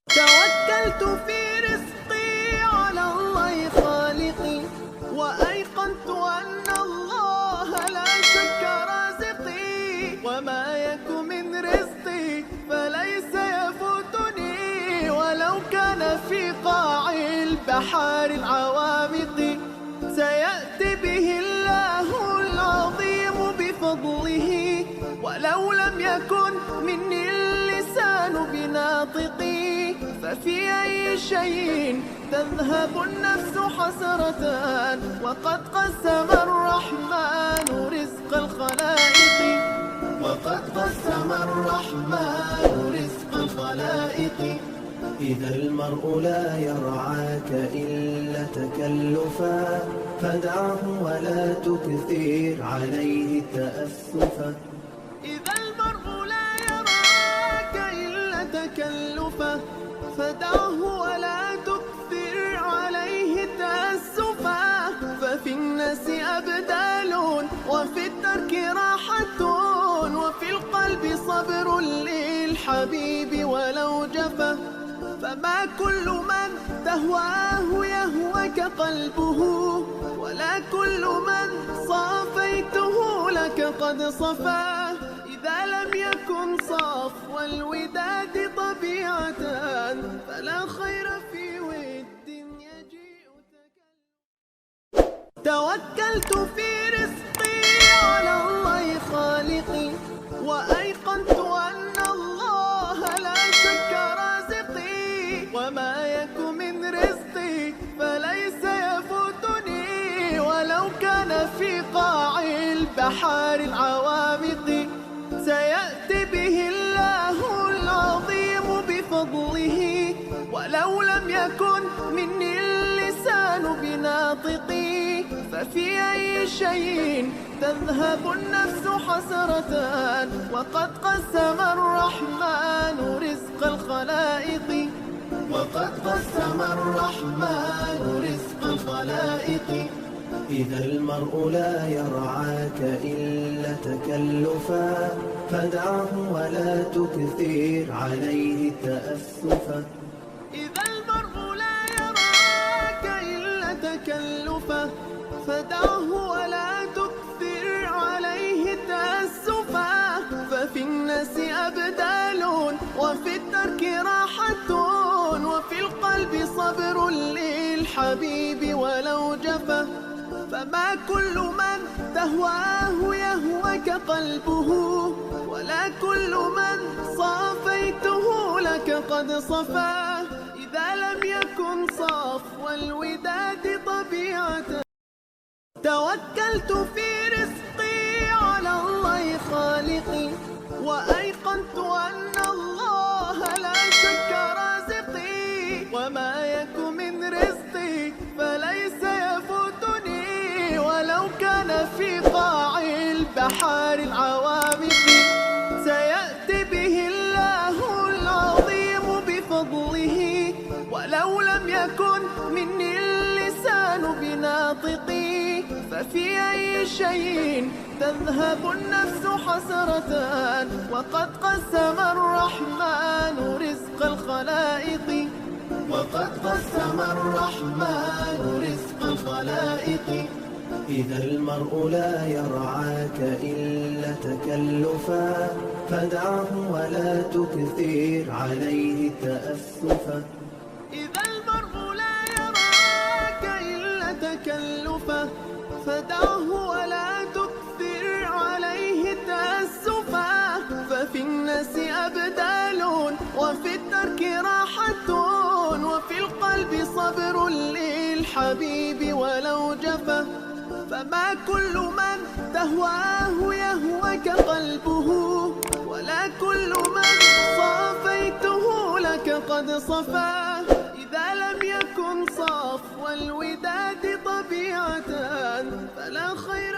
توكلت في رزقي على الله خالقي، وأيقنت أن الله لا شك رازقي، وما يك من رزقي فليس يفوتني، ولو كان في قاع البحار العوامق، سيأتي به الله العظيم بفضله، ولو لم يكن مني اللسان بناطقي، ففي أي شيء تذهب النفس حسرة، وقد قسم الرحمن رزق الخلائق، وقد قسم الرحمن رزق الخلائق. إذا المرء لا يرعاك إلا تكلفا، فدعه ولا تكثر عليه تأسفا. إذا المرء لا يرعاك إلا تكلفا، فدعه ولا تكثر عليه تأسفا، ففي الناس أبدال وفي الترك راحة، وفي القلب صبر للحبيب ولو جفا، فما كل من تهواه يهوك قلبه، ولا كل من صافيته لك قد صفا، إذا لم يكن صفو الوداد طبيعة، فلا خير في ود يجيء توكلت في رزقي على الله خالقي، وأيقنت أن الله لا شك رازقي، وما يك من رزقي فليس يفوتني، ولو كان في قاع البحار العوامق، سيأتي به الله العظيم بفضله، ولو لم يكن مني اللسان بناطقي، ففي أي شيء تذهب النفس حسرة، وقد قسم الرحمن رزق الخلائق، وقد قسم الرحمن رزق الخلائق. إذا المرء لا يرعاك إلا تكلفا، فدعه ولا تكثر عليه تأسفا. إذا المرء لا يرعاك إلا تكلفا، فدعه ولا تكثر عليه تأسفا، ففي الناس أبدال وفي الترك راحة، وفي القلب صبر للحبيب ولو جفا، فما كل من تهواه يهوك قلبه، ولا كل من صافيته لك قد صفا، إذا لم يكن صفو الوداد طبيعة. توكلت في رزقي على الله خالقي، وأيقنت أن الله لا شك رازقي، وما يك من رزقي فليس يفوتني، ولو كان في قاع البحار العوامق، سيأتي به الله العظيم بفضله، ولو لم يكن مني اللسان بناطقي، ففي أي شيء تذهب النفس حسرة، وقد قسم الرحمن رزق الخلائق، وقد قسم الرحمن رزق الخلائق. إذا المرء لا يرعاك إلا تكلفا، فدعه ولا تكثر عليه تأسفا. إذا المرء لا يرعاك إلا تكلفا، فدعه ولا تكثر عليه تأسفا، ففي الناس أبدال وفي الترك راحة، وفي القلب صبر للحبيب ولو جفا، فما كل من تهواه يهوك قلبه، ولا كل من صافيته لك قد صفا، إذا لم يكن صفو الوداد طبيعة، فلا خير